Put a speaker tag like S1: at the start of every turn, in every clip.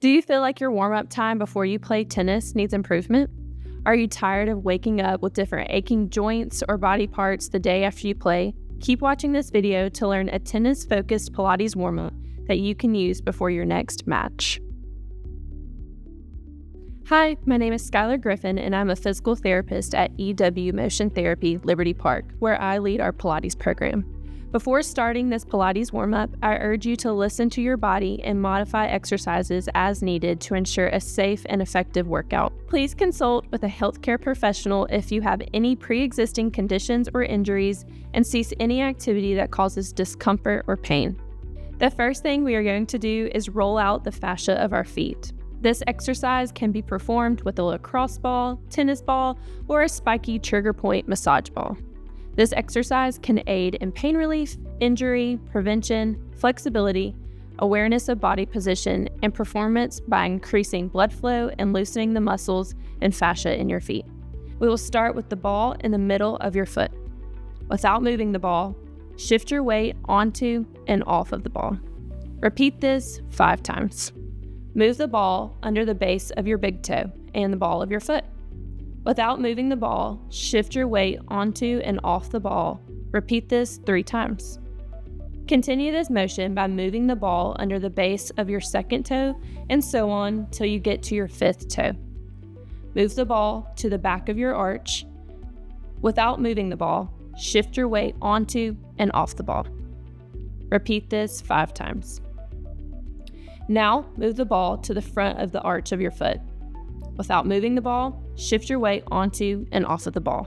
S1: Do you feel like your warm-up time before you play tennis needs improvement? Are you tired of waking up with different aching joints or body parts the day after you play? Keep watching this video to learn a tennis-focused Pilates warm-up that you can use before your next match. Hi, my name is Skylar Griffin, and I'm a physical therapist at EW Motion Therapy Liberty Park, where I lead our Pilates program. Before starting this Pilates warm-up, I urge you to listen to your body and modify exercises as needed to ensure a safe and effective workout. Please consult with a healthcare professional if you have any pre-existing conditions or injuries, and cease any activity that causes discomfort or pain. The first thing we are going to do is roll out the fascia of our feet. This exercise can be performed with a lacrosse ball, tennis ball, or a spiky trigger point massage ball. This exercise can aid in pain relief, injury, prevention, flexibility, awareness of body position, and performance by increasing blood flow and loosening the muscles and fascia in your feet. We will start with the ball in the middle of your foot. Without moving the ball, shift your weight onto and off of the ball. Repeat this 5 times. Move the ball under the base of your big toe and the ball of your foot. Without moving the ball, shift your weight onto and off the ball. Repeat this 3 times. Continue this motion by moving the ball under the base of your second toe and so on till you get to your 5th toe. Move the ball to the back of your arch. Without moving the ball, shift your weight onto and off the ball. Repeat this 5 times. Now, move the ball to the front of the arch of your foot. Without moving the ball, shift your weight onto and off of the ball.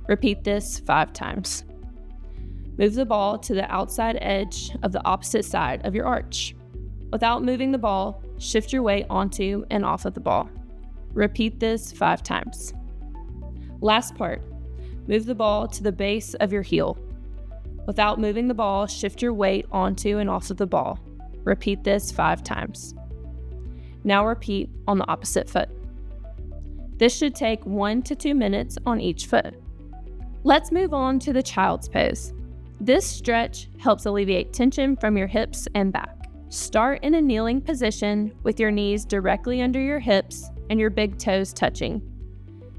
S1: Repeat this 5 times. Move the ball to the outside edge of the opposite side of your arch. Without moving the ball, shift your weight onto and off of the ball. Repeat this 5 times. Last part, move the ball to the base of your heel. Without moving the ball, shift your weight onto and off of the ball. Repeat this 5 times. Now repeat on the opposite foot. This should take 1 to 2 minutes on each foot. Let's move on to the child's pose. This stretch helps alleviate tension from your hips and back. Start in a kneeling position with your knees directly under your hips and your big toes touching.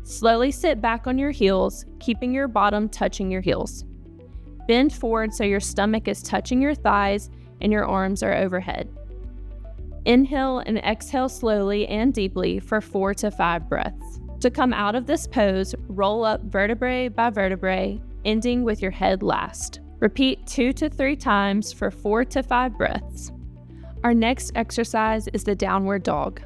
S1: Slowly sit back on your heels, keeping your bottom touching your heels. Bend forward so your stomach is touching your thighs and your arms are overhead. Inhale and exhale slowly and deeply for 4 to 5 breaths. To come out of this pose, roll up vertebrae by vertebrae, ending with your head last. Repeat 2 to 3 times for 4 to 5 breaths. Our next exercise is the downward dog.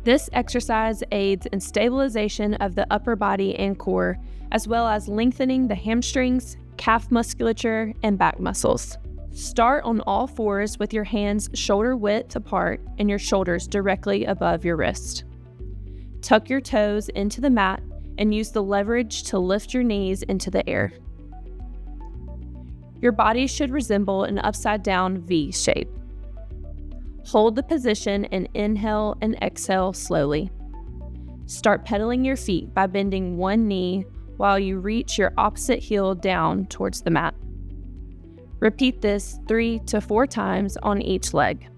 S1: This exercise aids in stabilization of the upper body and core, as well as lengthening the hamstrings, calf musculature, and back muscles. Start on all fours with your hands shoulder width apart and your shoulders directly above your wrist. Tuck your toes into the mat and use the leverage to lift your knees into the air. Your body should resemble an upside down V shape. Hold the position and inhale and exhale slowly. Start pedaling your feet by bending one knee while you reach your opposite heel down towards the mat. Repeat this 3 to 4 times on each leg.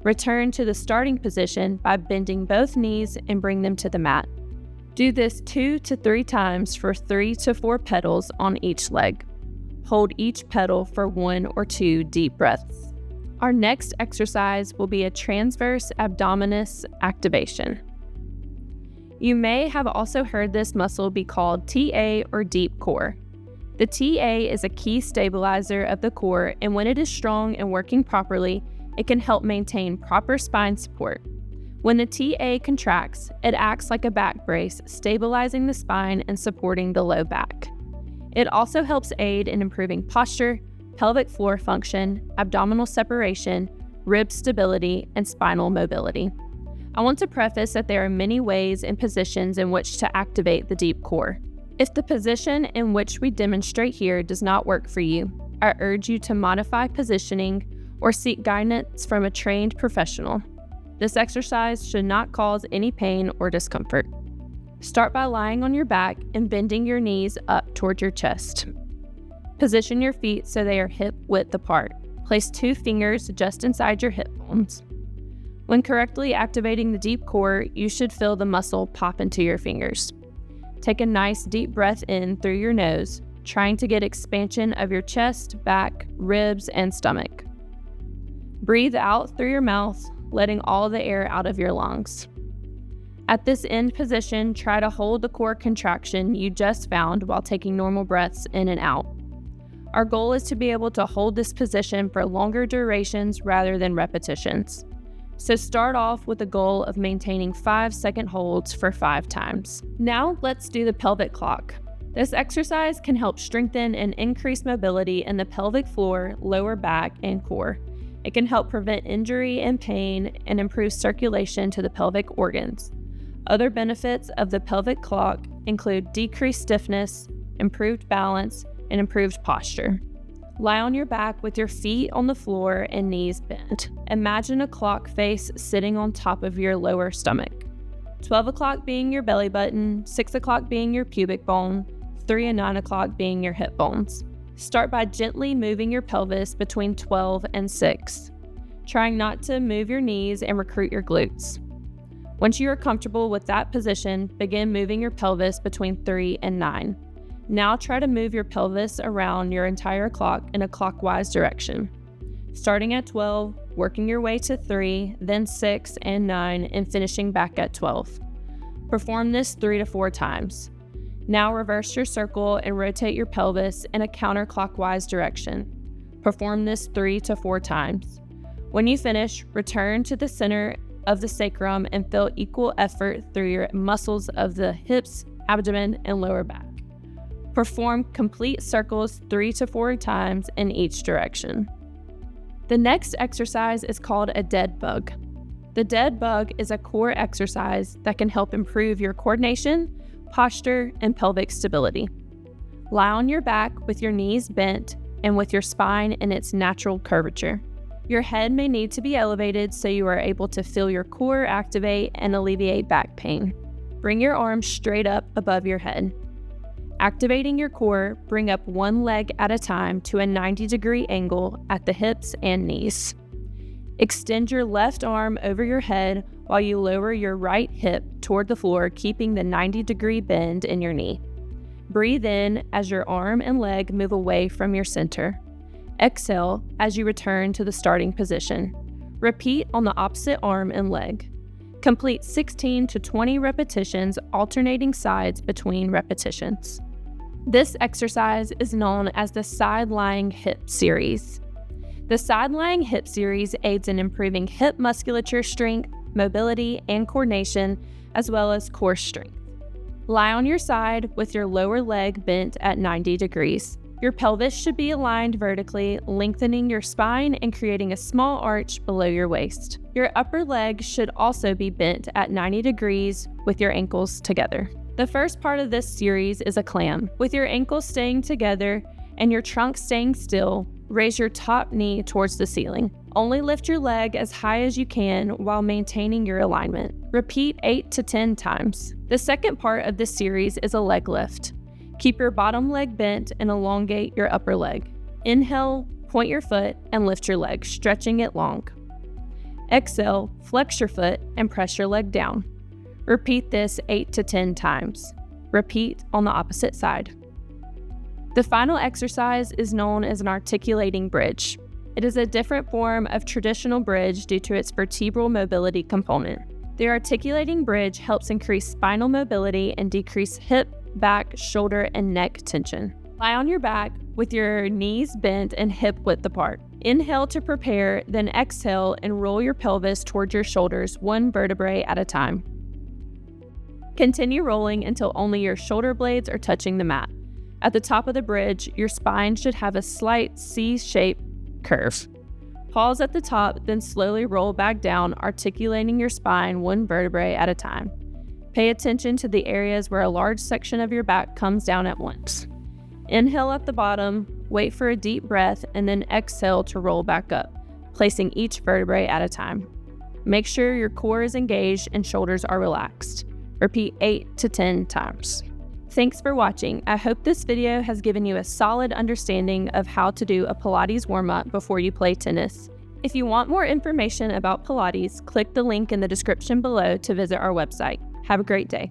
S1: Return to the starting position by bending both knees and bring them to the mat. Do this 2 to 3 times for 3 to 4 pedals on each leg. Hold each pedal for 1 or 2 deep breaths. Our next exercise will be a transverse abdominis activation. You may have also heard this muscle be called TA or deep core. The TA is a key stabilizer of the core, and when it is strong and working properly, it can help maintain proper spine support. When the TA contracts, it acts like a back brace, stabilizing the spine and supporting the low back. It also helps aid in improving posture, pelvic floor function, abdominal separation, rib stability, and spinal mobility. I want to preface that there are many ways and positions in which to activate the deep core. If the position in which we demonstrate here does not work for you, I urge you to modify positioning or seek guidance from a trained professional. This exercise should not cause any pain or discomfort. Start by lying on your back and bending your knees up toward your chest. Position your feet so they are hip width apart. Place 2 fingers just inside your hip bones. When correctly activating the deep core, you should feel the muscle pop into your fingers. Take a nice deep breath in through your nose, trying to get expansion of your chest, back, ribs, and stomach. Breathe out through your mouth, letting all the air out of your lungs. At this end position, try to hold the core contraction you just found while taking normal breaths in and out. Our goal is to be able to hold this position for longer durations rather than repetitions. So start off with a goal of maintaining 5-second holds for 5 times. Now let's do the pelvic clock. This exercise can help strengthen and increase mobility in the pelvic floor, lower back, and core. It can help prevent injury and pain and improve circulation to the pelvic organs. Other benefits of the pelvic clock include decreased stiffness, improved balance, and improved posture. Lie on your back with your feet on the floor and knees bent. Imagine a clock face sitting on top of your lower stomach. 12 o'clock being your belly button, 6 o'clock being your pubic bone, 3 and 9 o'clock being your hip bones. Start by gently moving your pelvis between 12 and 6, trying not to move your knees and recruit your glutes. Once you are comfortable with that position, begin moving your pelvis between 3 and 9. Now try to move your pelvis around your entire clock in a clockwise direction. Starting at 12, working your way to 3, then 6 and 9, and finishing back at 12. Perform this 3 to 4 times. Now reverse your circle and rotate your pelvis in a counterclockwise direction. Perform this 3 to 4 times. When you finish, return to the center of the sacrum and feel equal effort through your muscles of the hips, abdomen, and lower back. Perform complete circles 3 to 4 times in each direction. The next exercise is called a dead bug. The dead bug is a core exercise that can help improve your coordination, posture, and pelvic stability. Lie on your back with your knees bent and with your spine in its natural curvature. Your head may need to be elevated so you are able to feel your core activate and alleviate back pain. Bring your arms straight up above your head. Activating your core, bring up one leg at a time to a 90-degree angle at the hips and knees. Extend your left arm over your head while you lower your right hip toward the floor, keeping the 90-degree bend in your knee. Breathe in as your arm and leg move away from your center. Exhale as you return to the starting position. Repeat on the opposite arm and leg. Complete 16 to 20 repetitions, alternating sides between repetitions. This exercise is known as the side-lying hip series. The side-lying hip series aids in improving hip musculature strength, mobility, and coordination, as well as core strength. Lie on your side with your lower leg bent at 90 degrees. Your pelvis should be aligned vertically, lengthening your spine and creating a small arch below your waist. Your upper leg should also be bent at 90 degrees with your ankles together. The first part of this series is a clam. With your ankles staying together and your trunk staying still, raise your top knee towards the ceiling. Only lift your leg as high as you can while maintaining your alignment. Repeat 8 to 10 times. The second part of this series is a leg lift. Keep your bottom leg bent and elongate your upper leg. Inhale, point your foot, and lift your leg, stretching it long. Exhale, flex your foot, and press your leg down. Repeat this 8 to 10 times. Repeat on the opposite side. The final exercise is known as an articulating bridge. It is a different form of traditional bridge due to its vertebral mobility component. The articulating bridge helps increase spinal mobility and decrease hip, back, shoulder, and neck tension. Lie on your back with your knees bent and hip width apart. Inhale to prepare, then exhale and roll your pelvis towards your shoulders, one vertebrae at a time. Continue rolling until only your shoulder blades are touching the mat. At the top of the bridge, your spine should have a slight C-shaped curve. Pause at the top, then slowly roll back down, articulating your spine one vertebrae at a time. Pay attention to the areas where a large section of your back comes down at once. Inhale at the bottom, wait for a deep breath, and then exhale to roll back up, placing each vertebrae at a time. Make sure your core is engaged and shoulders are relaxed. Repeat 8 to 10 times. Thanks for watching. I hope this video has given you a solid understanding of how to do a Pilates warm-up before you play tennis. If you want more information about Pilates, click the link in the description below to visit our website. Have a great day.